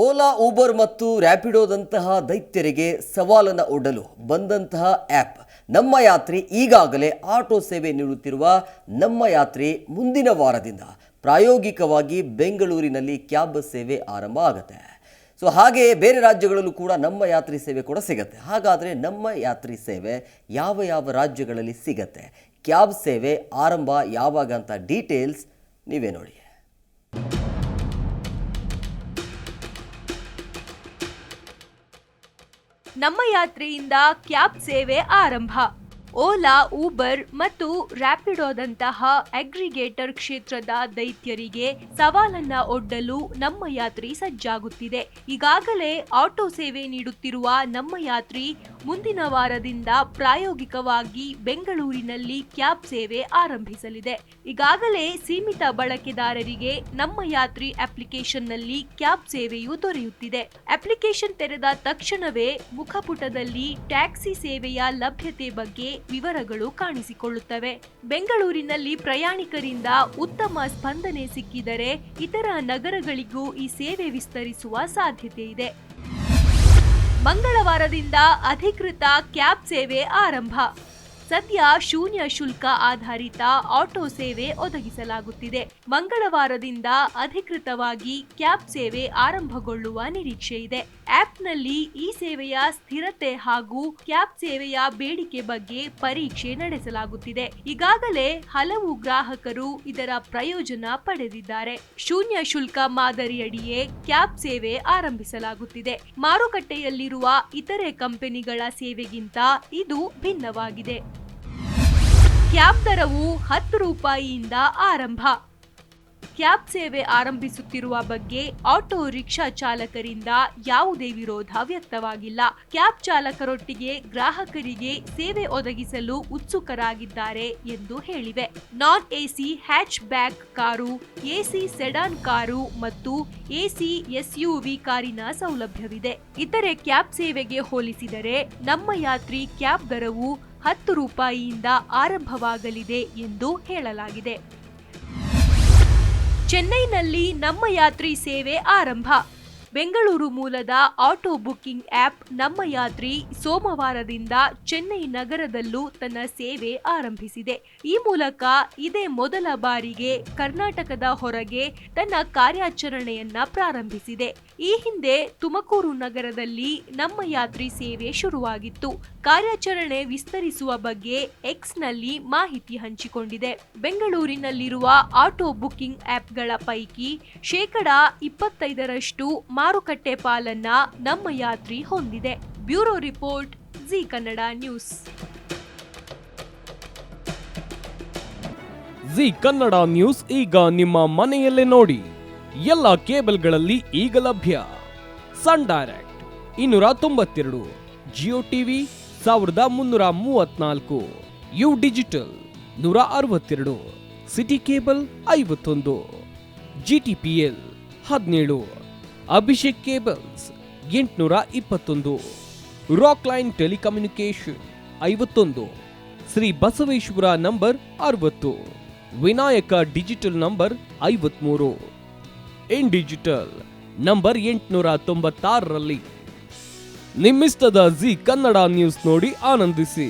Ola, Uber ಮತ್ತು ರ್ಯಾಪಿಡೋದಂತಹ ದೈತ್ಯರಿಗೆ ಸವಾಲನ್ನು ಒಡ್ಡಲು ಬಂದಂತಹ ಆ್ಯಪ್ ನಮ್ಮ ಯಾತ್ರಿ ಈಗಾಗಲೇ ಆಟೋ ಸೇವೆ ನೀಡುತ್ತಿರುವ ನಮ್ಮ ಯಾತ್ರಿ ಮುಂದಿನ ವಾರದಿಂದ ಪ್ರಾಯೋಗಿಕವಾಗಿ ಬೆಂಗಳೂರಿನಲ್ಲಿ ಕ್ಯಾಬ್ ಸೇವೆ ಆರಂಭ ಆಗುತ್ತೆ. ಹಾಗೆ ಬೇರೆ ರಾಜ್ಯಗಳಲ್ಲೂ ಕೂಡ ನಮ್ಮ ಯಾತ್ರಿ ಸೇವೆ ಕೂಡ ಸಿಗುತ್ತೆ. ಹಾಗಾದರೆ ನಮ್ಮ ಯಾತ್ರಿ ಸೇವೆ ಯಾವ ಯಾವ ರಾಜ್ಯಗಳಲ್ಲಿ ಸಿಗುತ್ತೆ, ಕ್ಯಾಬ್ ಸೇವೆ ಆರಂಭ ಯಾವಾಗ ಅಂತ ಡೀಟೇಲ್ಸ್ ನೀವೇ ನೋಡಿ. ನಮ್ಮ ಯಾತ್ರೆಯಿಂದ ಕ್ಯಾಬ್ ಸೇವೆ ಆರಂಭ. ಓಲಾ, ಊಬರ್ ಮತ್ತು ರ್ಯಾಪಿಡೋದಂತಹ ಅಗ್ರಿಗೇಟರ್ ಕ್ಷೇತ್ರದ ದೈತ್ಯರಿಗೆ ಸವಾಲನ್ನ ಒಡ್ಡಲು ನಮ್ಮ ಯಾತ್ರಿ ಸಜ್ಜಾಗುತ್ತಿದೆ. ಈಗಾಗಲೇ ಆಟೋ ಸೇವೆ ನೀಡುತ್ತಿರುವ ನಮ್ಮ ಯಾತ್ರಿ ಮುಂದಿನ ವಾರದಿಂದ ಪ್ರಾಯೋಗಿಕವಾಗಿ ಬೆಂಗಳೂರಿನಲ್ಲಿ ಕ್ಯಾಬ್ ಸೇವೆ ಆರಂಭಿಸಲಿದೆ. ಈಗಾಗಲೇ ಸೀಮಿತ ಬಳಕೆದಾರರಿಗೆ ನಮ್ಮ ಯಾತ್ರಿ ಅಪ್ಲಿಕೇಶನ್ನಲ್ಲಿ ಕ್ಯಾಬ್ ಸೇವೆಯು ದೊರೆಯುತ್ತಿದೆ. ಅಪ್ಲಿಕೇಶನ್ ತೆರೆದ ತಕ್ಷಣವೇ ಮುಖಪುಟದಲ್ಲಿ ಟ್ಯಾಕ್ಸಿ ಸೇವೆಯ ಲಭ್ಯತೆ ಬಗ್ಗೆ ವಿವರಗಳು ಕಾಣಿಸಿಕೊಳ್ಳುತ್ತವೆ. ಬೆಂಗಳೂರಿನಲ್ಲಿ ಪ್ರಯಾಣಿಕರಿಂದ ಉತ್ತಮ ಸ್ಪಂದನೆ ಸಿಕ್ಕಿದರೆ ಇತರ ನಗರಗಳಿಗೂ ಈ ಸೇವೆ ವಿಸ್ತರಿಸುವ ಸಾಧ್ಯತೆ ಇದೆ. ಮಂಗಳವಾರದಿಂದ ಅಧಿಕೃತ ಕ್ಯಾಬ್ ಸೇವೆ ಆರಂಭ. ಸದ್ಯ ಶೂನ್ಯ ಶುಲ್ಕ ಆಧಾರಿತ ಆಟೋ ಸೇವೆ ಒದಗಿಸಲಾಗುತ್ತಿದೆ. ಮಂಗಳವಾರದಿಂದ ಅಧಿಕೃತವಾಗಿ ಕ್ಯಾಬ್ ಸೇವೆ ಆರಂಭಗೊಳ್ಳುವ ನಿರೀಕ್ಷೆ ಇದೆ. ಆಪ್ನಲ್ಲಿ ಈ ಸೇವೆಯ ಸ್ಥಿರತೆ ಹಾಗೂ ಕ್ಯಾಬ್ ಸೇವೆಯ ಬೇಡಿಕೆ ಬಗ್ಗೆ ಪರೀಕ್ಷೆ ನಡೆಸಲಾಗುತ್ತಿದೆ. ಈಗಾಗಲೇ ಹಲವು ಗ್ರಾಹಕರು ಇದರ ಪ್ರಯೋಜನ ಪಡೆದಿದ್ದಾರೆ. ಶೂನ್ಯ ಶುಲ್ಕ ಮಾದರಿಯಡಿಯೇ ಕ್ಯಾಬ್ ಸೇವೆ ಆರಂಭಿಸಲಾಗುತ್ತಿದೆ. ಮಾರುಕಟ್ಟೆಯಲ್ಲಿರುವ ಇತರೆ ಕಂಪನಿಗಳ ಸೇವೆಗಿಂತ ಇದು ಭಿನ್ನವಾಗಿದೆ. ಕ್ಯಾಬ್ ದರವು 10 ರೂಪಾಯಿಯಿಂದ ಆರಂಭ. ಕ್ಯಾಬ್ ಸೇವೆ ಆರಂಭಿಸುತ್ತಿರುವ ಬಗ್ಗೆ ಆಟೋ ರಿಕ್ಷಾ ಚಾಲಕರಿಂದ ಯಾವುದೇ ವಿರೋಧ ವ್ಯಕ್ತವಾಗಿಲ್ಲ. ಕ್ಯಾಬ್ ಚಾಲಕರೊಟ್ಟಿಗೆ ಗ್ರಾಹಕರಿಗೆ ಸೇವೆ ಒದಗಿಸಲು ಉತ್ಸುಕರಾಗಿದ್ದಾರೆ ಎಂದು ಹೇಳಿವೆ. ನಾನ್ AC hatch back car, AC sedan car ಮತ್ತು ಎಸಿ ಎಸ್ಯುವಿ ಕಾರಿನ ಸೌಲಭ್ಯವಿದೆ. ಇತರೆ ಕ್ಯಾಬ್ ಸೇವೆಗೆ ಹೋಲಿಸಿದರೆ ನಮ್ಮ ಯಾತ್ರಿ ಕ್ಯಾಬ್ ದರವು 10 ರೂಪಾಯಿಯಿಂದ ಆರಂಭವಾಗಲಿದೆ ಎಂದು ಹೇಳಲಾಗಿದೆ. ಚೆನ್ನೈನಲ್ಲಿ ನಮ್ಮ ಯಾತ್ರಿ ಸೇವೆ ಆರಂಭ. ಬೆಂಗಳೂರು ಮೂಲದ ಆಟೋ ಬುಕಿಂಗ್ ಆಪ್ ನಮ್ಮ ಯಾತ್ರಿ ಸೋಮವಾರದಿಂದ ಚೆನ್ನೈ ನಗರದಲ್ಲೂ ತನ್ನ ಸೇವೆ ಆರಂಭಿಸಿದೆ. ಈ ಮೂಲಕ ಇದೇ ಮೊದಲ ಬಾರಿಗೆ ಕರ್ನಾಟಕದ ಹೊರಗೆ ತನ್ನ ಕಾರ್ಯಾಚರಣೆಯನ್ನ ಪ್ರಾರಂಭಿಸಿದೆ. ಈ ಹಿಂದೆ ತುಮಕೂರು ನಗರದಲ್ಲಿ ನಮ್ಮ ಯಾತ್ರಿ ಸೇವೆ ಶುರುವಾಗಿತ್ತು. ಕಾರ್ಯಾಚರಣೆ ವಿಸ್ತರಿಸುವ ಬಗ್ಗೆ ಎಕ್ಸ್ನಲ್ಲಿ ಮಾಹಿತಿ ಹಂಚಿಕೊಂಡಿದೆ. ಬೆಂಗಳೂರಿನಲ್ಲಿರುವ ಆಟೋ ಬುಕಿಂಗ್ ಆಪ್ಗಳ ಪೈಕಿ 25% ಮಾರುಕಟ್ಟೆ ಪಾಲನ್ನ ನಮ್ಮ ಯಾತ್ರಿ ಹೊಂದಿದೆ. Bureau report, Zee Kannada news. Zee Kannada news ಈಗ ನಿಮ್ಮ ಮನೆಯಲ್ಲೇ ನೋಡಿ. ಎಲ್ಲ ಕೇಬಲ್ಗಳಲ್ಲಿ ಈಗ ಲಭ್ಯ. Sun Direct 292, Jio TV 1334, U digital 162, city cable 51, GTPL 17, Abhishek cables 821, Rockline telecommunication 51, Shri Basaveshwara number 60, Vinayaka digital number 53, in digital number 896ರಲ್ಲಿ. ನಿಮ್ಮಿಷ್ಟದ ಜಿ ಕನ್ನಡ ನ್ಯೂಸ್ ನೋಡಿ ಆನಂದಿಸಿ.